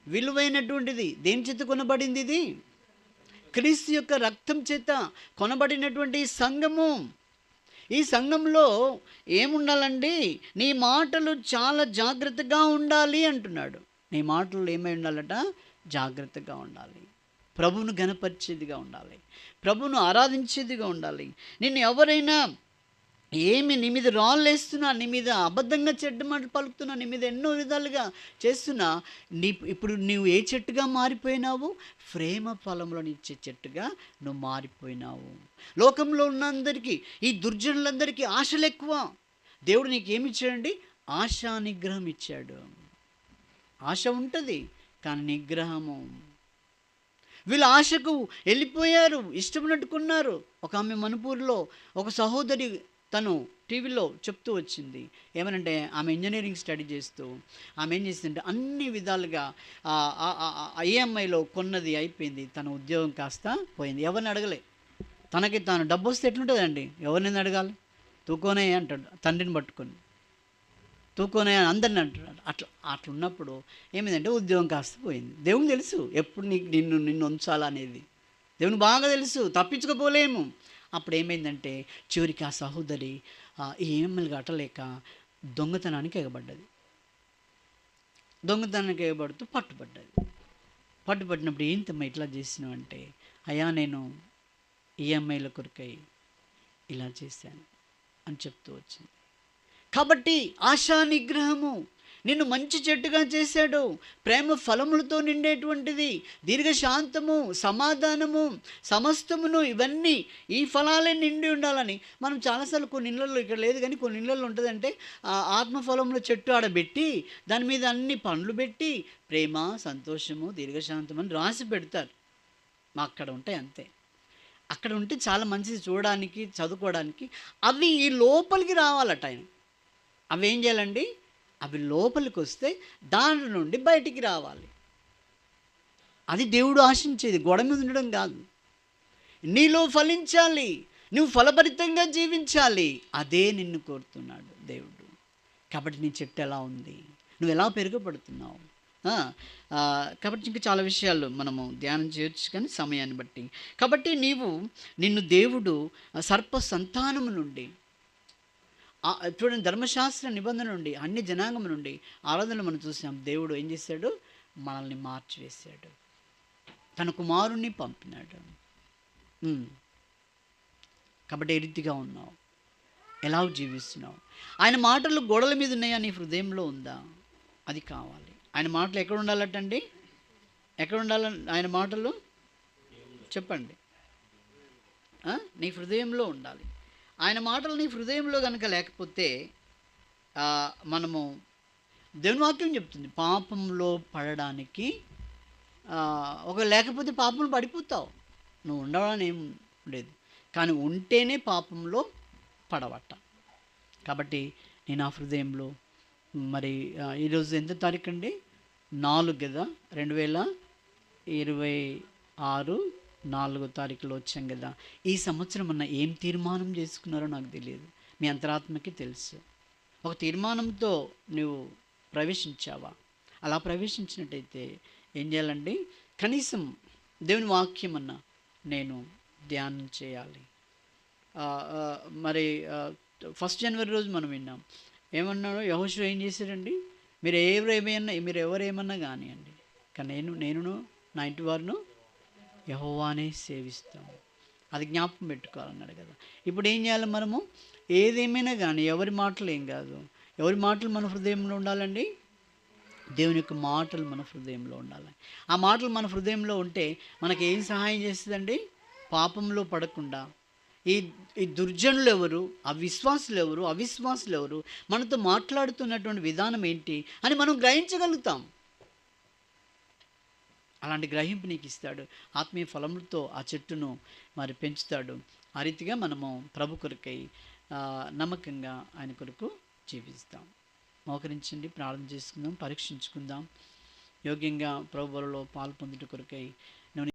విలువైనటువంటిది. దేని చేత కొనబడింది? ఇది క్రీస్తు యొక్క రక్తం చేత కొనబడినటువంటి సంఘము. ఈ సంఘంలో ఏముండాలండి? నీ మాటలు చాలా జాగ్రత్తగా ఉండాలి అంటున్నాడు. నీ మాటలు ఏమై ఉండాలట? జాగ్రత్తగా ఉండాలి. ప్రభువును గణపరిచేదిగా ఉండాలి, ప్రభువును ఆరాధించేదిగా ఉండాలి. నిన్ను ఎవరైనా ఏమి నీ మీద రాళ్ళు వేస్తున్నా, నీ మీద అబద్ధంగా చెడ్డ మాటలు పలుకుతున్నా, నీ మీద ఎన్నో విధాలుగా చేస్తున్నా, ఇప్పుడు నువ్వు ఏ చెట్టుగా మారిపోయినావు? ప్రేమ ఫలములను ఇచ్చే చెట్టుగా నువ్వు మారిపోయినావు. లోకంలో ఉన్నందరికీ, ఈ దుర్జనులందరికీ ఆశలు ఎక్కువ. దేవుడు నీకు ఏమి ఇచ్చాడండి? ఆశా నిగ్రహం ఇచ్చాడు. ఆశ ఉంటుంది కానీ నిగ్రహము. వీళ్ళు ఆశకు వెళ్ళిపోయారు, ఇష్టపడుకున్నారు. ఒక ఆమె మణిపూర్లో ఒక సహోదరి తను టీవీలో చెప్తూ వచ్చింది. ఏమనంటే ఆమె ఇంజనీరింగ్ స్టడీ చేస్తూ ఆమె ఏం చేసిందంటే అన్ని విధాలుగా ఈఎంఐలో కొన్నది అయిపోయింది. తన ఉద్యోగం కాస్త పోయింది. ఎవరిని అడగలే. తనకి తాను డబ్బు వస్తే ఎట్లుంటుందండి? ఎవరిని అడగాలి? తూకోనే అంటాడు తండ్రిని పట్టుకొని. తూకోనే అందరిని అంటున్నాడు. అట్లున్నప్పుడు ఏమైందంటే ఉద్యోగం కాస్త పోయింది. దేవునికి తెలుసు ఎప్పుడు నిన్ను ఉంచాలనేది. దేవునికి బాగా తెలుసు, తప్పించుకోపోలేము. అప్పుడు ఏమైందంటే చివరికి ఆ సహోదరి ఈ ఈఎంఐలు కట్టలేక దొంగతనానికి ఎగబడ్డది. దొంగతనానికి ఎగబడుతూ పట్టుబట్టినప్పుడు ఏంటమ్మా ఇట్లా చేసినావు అంటే, అయ్యా నేను ఈఎంఐల కొరకై ఇలా చేశాను అని చెప్తూ వచ్చింది. కాబట్టి ఆశా నిగ్రహము నిన్ను మంచి చెట్టుగా చేశాడు. ప్రేమ ఫలములతో నిండేటువంటిది, దీర్ఘశాంతము, సమాధానము, సమస్తమును, ఇవన్నీ ఈ ఫలాలే నిండి ఉండాలని మనం చాలాసార్లు కొన్ని ఇళ్ళల్లో, ఇక్కడ లేదు కానీ కొన్ని ఇళ్ళల్లో ఉంటుందంటే ఆత్మఫలముల చెట్టు ఆడబెట్టి దాని మీద అన్ని పండ్లు పెట్టి ప్రేమ, సంతోషము, దీర్ఘశాంతం అని రాసి పెడతారు. అక్కడ ఉంటాయి అంతే. అక్కడ ఉంటే చాలా మంచిది చూడడానికి, చదువుకోవడానికి. అవి ఈ లోపలికి రావాలట ఆయన. అవి ఏం చేయాలండి? అవి లోపలికి వస్తే దాని నుండి బయటికి రావాలి. అది దేవుడు ఆశించేది, గోడ మీద ఉండడం కాదు. నీలో ఫలించాలి, నువ్వు ఫలభరితంగా జీవించాలి. అదే నిన్ను కోరుతున్నాడు దేవుడు. కాబట్టి నీ చెట్టు ఎలా ఉంది? నువ్వు ఎలా పెరుగుపడుతున్నావు? కాబట్టి ఇంకా చాలా విషయాలు మనము ధ్యానం చేయొచ్చు కానీ సమయాన్ని బట్టి. కాబట్టి నిన్ను దేవుడు సర్ప సంతానము నుండి, చూడండి, ధర్మశాస్త్ర నిబంధన నుండి, అన్ని జనాంగం నుండి ఆరాధనలు మనం చూసాం. దేవుడు ఏం చేశాడు? మనల్ని మార్చివేశాడు, తన కుమారుణ్ణి పంపినాడు. కాబట్టి ఏ రీతిగా ఉన్నావు? ఎలా జీవిస్తున్నావు? ఆయన మాటలు గోడల మీద ఉన్నాయా? నీ హృదయంలో ఉందా? అది కావాలి. ఆయన మాటలు ఎక్కడ ఉండాలటండి? ఎక్కడ ఉండాలి ఆయన మాటలు? చెప్పండి. నీ హృదయంలో ఉండాలి. ఆయన మాటలు నీ హృదయంలో కనుక లేకపోతే మనము, దేవుని వాక్యం చెప్తుంది, పాపంలో పడడానికి ఒక లేకపోతే పాపంలో పడిపోతావు. నువ్వు ఉండవని ఏం లేదు, కానీ ఉంటేనే పాపంలో పడవట. కాబట్టి నేను ఆ హృదయంలో, మరి ఈరోజు ఎంత తారీఖు అండి? 4 కదా, 2026 4వ తారీఖులో వచ్చాం కదా. ఈ సంవత్సరం అన్న ఏం తీర్మానం చేసుకున్నారో నాకు తెలియదు, మీ అంతరాత్మకి తెలుసు. ఒక తీర్మానంతో నువ్వు ప్రవేశించావా? అలా ప్రవేశించినట్టయితే ఏం చేయాలండి? కనీసం దేవుని వాక్యం అన్న నేను ధ్యానం చేయాలి. మరి 1 జనవరి రోజు మనం విన్నాం, ఏమన్నాడు యెహోషువ? ఏం చేశాడండి? మీరు ఎవరేమన్నా కానివ్వండి, కానీ నేను నా ఇంటి వారును యెహోవానే సేవిస్తాము. అది జ్ఞాపకం పెట్టుకోవాలన్నాడు కదా. ఇప్పుడు ఏం చేయాలి మనము? ఏదేమైనా కానీ ఎవరి మాటలు ఏం కాదు, ఎవరి మాటలు మన హృదయంలో ఉండాలండి? దేవుని యొక్క మాటలు మన హృదయంలో ఉండాలి. ఆ మాటలు మన హృదయంలో ఉంటే మనకి ఏం సహాయం చేస్తుందండి? పాపంలో పడకుండా. ఈ దుర్జనులు ఎవరు, అవిశ్వాసులు ఎవరు, మనతో మాట్లాడుతున్నటువంటి విధానం ఏంటి అని మనం గ్రహించగలుగుతాం. అలాంటి గ్రహింపు నీకు ఇస్తాడు. ఆత్మీయ ఫలములతో ఆ చెట్టును మరి పెంచుతాడు. ఆ రీతిగా మనము ప్రభు కొరకై నమ్మకంగా ఆయన కొరకు జీవిస్తాం. మోకరించండి, ప్రార్థన చేసుకుందాం, పరీక్షించుకుందాం. యోగ్యంగా ప్రభు బలలో పాలు పొందుట కొరకై